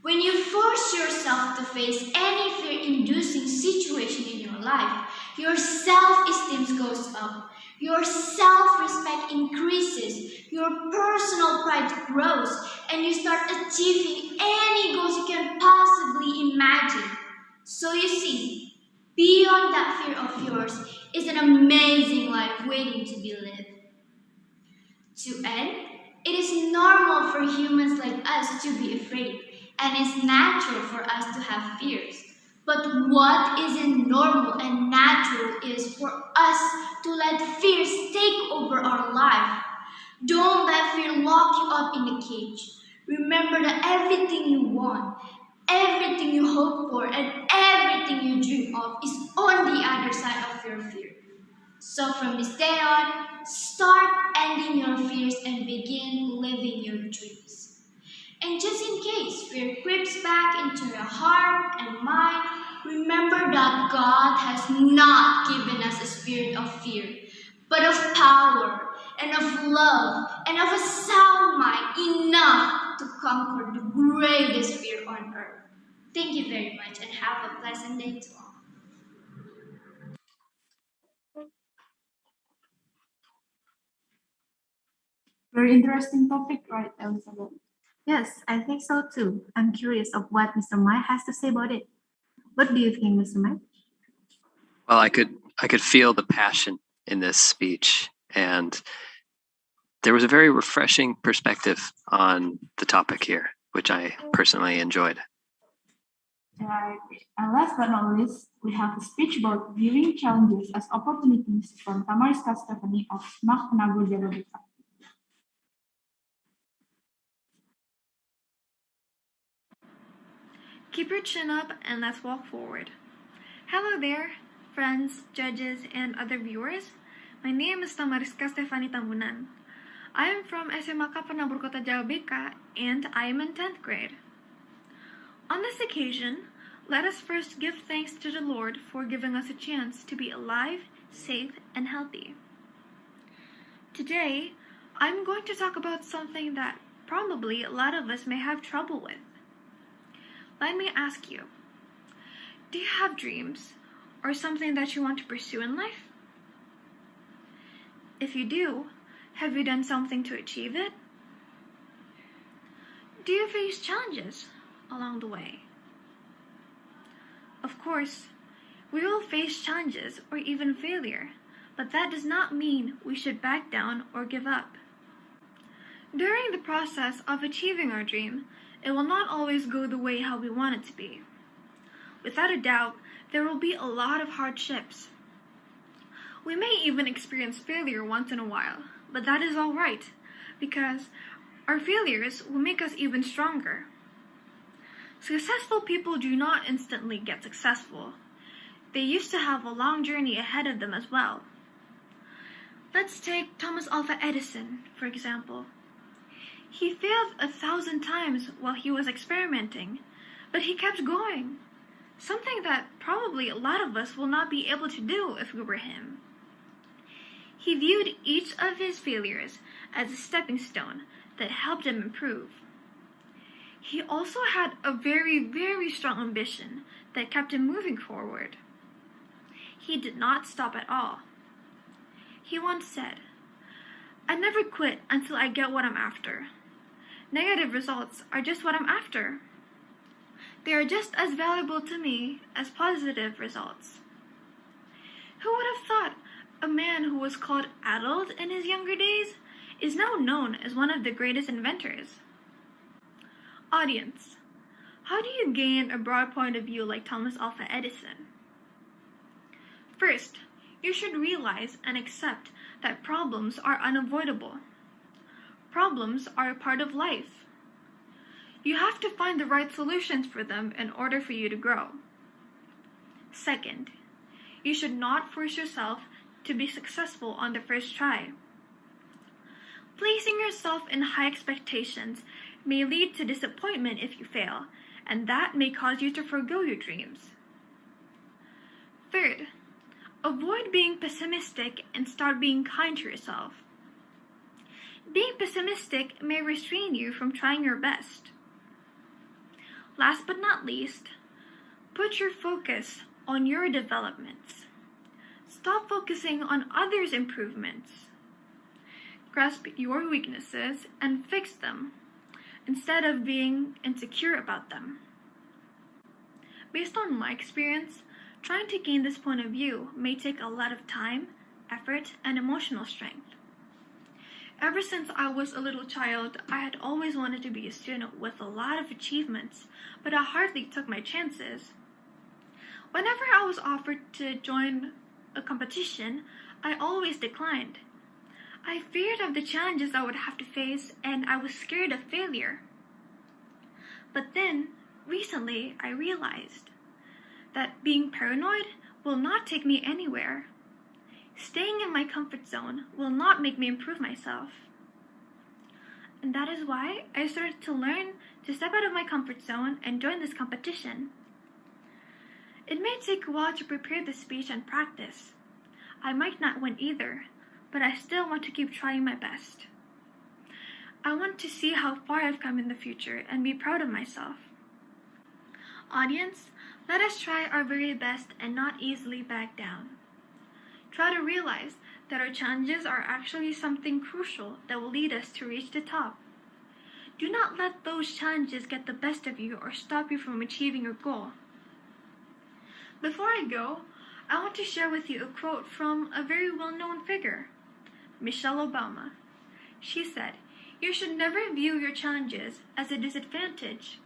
When you force yourself to face any fear-inducing situation in your life, your self-esteem goes up, your self-respect increases, your personal pride grows, and you start achieving any goals you can possibly imagine. So you see, beyond that fear of yours is an amazing life waiting to be lived. To end, it is normal for humans like us to be afraid, and it's natural for us to have fears. But what isn't normal and natural is for us to let fears take over our life. Don't let fear lock you up in a cage. Remember that everything you want, everything you hope for, and everything you dream of is on the other side of your fear. So from this day on, start ending your fears and begin living your dreams. And just in case fear creeps back into your heart and mind, remember that God has not given us a spirit of fear, but of power and of love and of a sound mind, enough to conquer the greatest fear on earth. Thank you very much and have a pleasant day to all. Very interesting topic, right, Elizabeth? Yes, I think so too. I'm curious of what Mr. Mike has to say about it. What do you think, Mr. Mike? Well, I could feel the passion in this speech, and there was a very refreshing perspective on the topic here, which I personally enjoyed. Right. And last but not least, we have a speech about viewing challenges as opportunities from Tamariska Stephanie of Mak Penabur Jababeka. Keep your chin up and let's walk forward. Hello there, friends, judges, and other viewers. My name is Tamariska Stefani Tambunan. I am from SMK Penabur Kota Jababeka and I am in 10th grade. On this occasion, let us first give thanks to the Lord for giving us a chance to be alive, safe, and healthy. Today, I'm going to talk about something that probably a lot of us may have trouble with. Let me ask you, do you have dreams or something that you want to pursue in life? If you do, have you done something to achieve it? Do you face challenges along the way? Of course, we will face challenges or even failure, but that does not mean we should back down or give up. During the process of achieving our dream, it will not always go the way how we want it to be. Without a doubt, there will be a lot of hardships. We may even experience failure once in a while, but that is all right, because our failures will make us even stronger. Successful people do not instantly get successful. They used to have a long journey ahead of them as well. Let's take Thomas Alva Edison, for example. He failed 1,000 times while he was experimenting, but he kept going. Something that probably a lot of us will not be able to do if we were him. He viewed each of his failures as a stepping stone that helped him improve. He also had a very, very strong ambition that kept him moving forward. He did not stop at all. He once said, "I never quit until I get what I'm after. Negative results are just what I'm after. They are just as valuable to me as positive results." Who would have thought a man who was called addled in his younger days is now known as one of the greatest inventors? Audience, how do you gain a broad point of view like Thomas Alva Edison? First, you should realize and accept that problems are unavoidable. Problems are a part of life. You have to find the right solutions for them in order for you to grow. Second, you should not force yourself to be successful on the first try. Placing yourself in high expectations may lead to disappointment if you fail, and that may cause you to forgo your dreams. Third, avoid being pessimistic and start being kind to yourself. Being pessimistic may restrain you from trying your best. Last but not least, put your focus on your developments. Stop focusing on others' improvements. Grasp your weaknesses and fix them, instead of being insecure about them. Based on my experience, trying to gain this point of view may take a lot of time, effort, and emotional strength. Ever since I was a little child, I had always wanted to be a student with a lot of achievements, but I hardly took my chances. Whenever I was offered to join a competition, I always declined. I feared of the challenges I would have to face, and I was scared of failure. But then, recently, I realized that being paranoid will not take me anywhere. Staying in my comfort zone will not make me improve myself. And that is why I started to learn to step out of my comfort zone and join this competition. It may take a while to prepare the speech and practice. I might not win either, but I still want to keep trying my best. I want to see how far I've come in the future and be proud of myself. Audience, let us try our very best and not easily back down. Try to realize that our challenges are actually something crucial that will lead us to reach the top. Do not let those challenges get the best of you or stop you from achieving your goal. Before I go, I want to share with you a quote from a very well-known figure, Michelle Obama. She said, "You should never view your challenges as a disadvantage.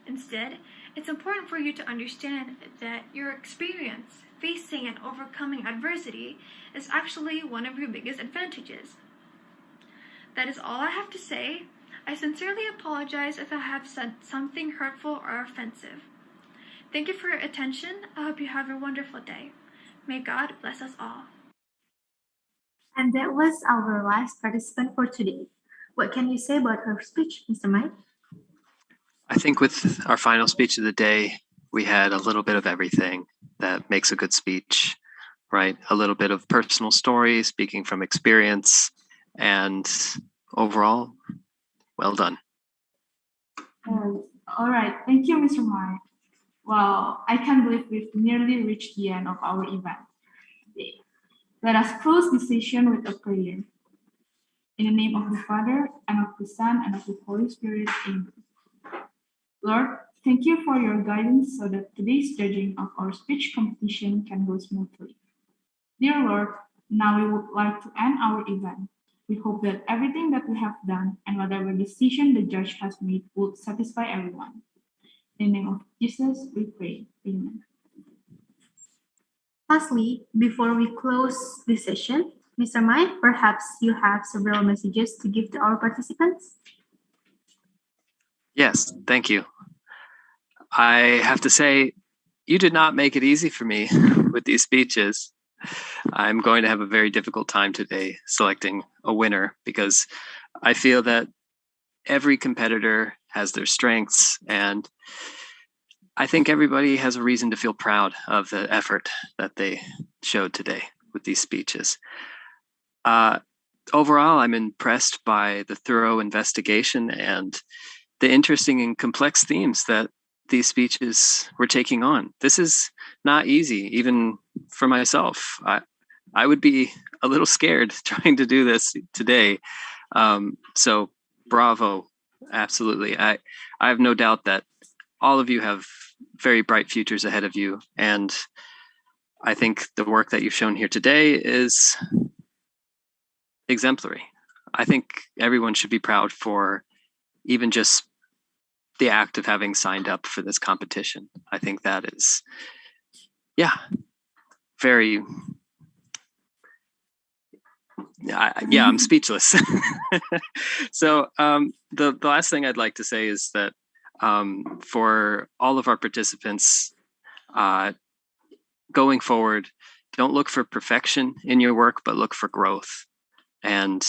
Instead, it's important for you to understand that your experience facing and overcoming adversity is actually one of your biggest advantages." That is all I have to say. I sincerely apologize if I have said something hurtful or offensive. Thank you for your attention. I hope you have a wonderful day. May God bless us all. And that was our last participant for today. What can you say about her speech, Mr. Mike? I think with our final speech of the day, we had a little bit of everything that makes a good speech, right? A little bit of personal story, speaking from experience, and overall, well done. All right. Thank you, Mr. Mike. Well, I can't believe we've nearly reached the end of our event today. Let us close this session with a prayer. In the name of the Father, and of the Son, and of the Holy Spirit, amen. Lord, thank you for your guidance so that today's judging of our speech competition can go smoothly. Dear Lord, now we would like to end our event. We hope that everything that we have done and whatever decision the judge has made will satisfy everyone. In the name of Jesus, we pray. Amen. Lastly, before we close this session, Mr. Mike, perhaps you have several messages to give to our participants? Yes, thank you. I have to say, you did not make it easy for me with these speeches. I'm going to have a very difficult time today selecting a winner because I feel that every competitor has their strengths, and I think everybody has a reason to feel proud of the effort that they showed today with these speeches. Overall, I'm impressed by the thorough investigation and the interesting and complex themes that these speeches were taking on. This is not easy, even for myself. I would be a little scared trying to do this today. So bravo, absolutely. I have no doubt that all of you have very bright futures ahead of you. And I think the work that you've shown here today is exemplary. I think everyone should be proud for even just the act of having signed up for this competition. I think that is, very, I'm speechless. So the last thing I'd like to say is that for all of our participants, going forward, don't look for perfection in your work, but look for growth. And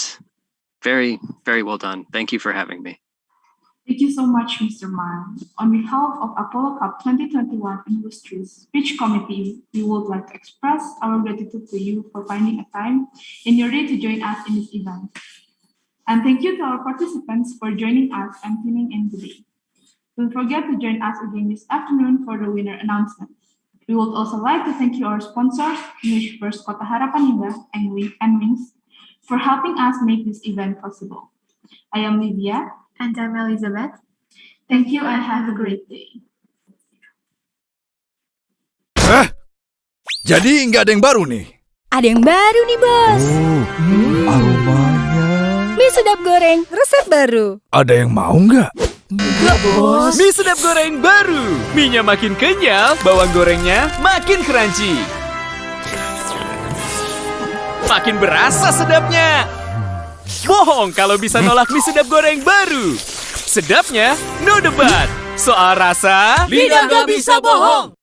very, very well done. Thank you for having me. Thank you so much, Mr. Miles. On behalf of Apollo Cup 2021 Inlustris Speech Committee, we would like to express our gratitude to you for finding a time in your day to join us in this event. And thank you to our participants for joining us and tuning in today. Don't forget to join us again this afternoon for the winner announcement. We would also like to thank you our sponsors, English First Kota Harapan Indah and Wings, for helping us make this event possible. I am Lydia. And I'm Elizabeth. Thank you and have a great day. Jadi nggak ada yang baru nih? Ada yang baru nih, Bos. Aromanya. Mie sedap goreng, resep baru. Ada yang mau nggak? Enggak, Bos. Mie sedap goreng baru. Mie-nya makin kenyal, bawang gorengnya makin crunchy. Makin berasa sedapnya. Bohong kalau bisa nolak mie sedap goreng baru. Sedapnya no debat. Soal rasa, lidah nggak bisa bohong.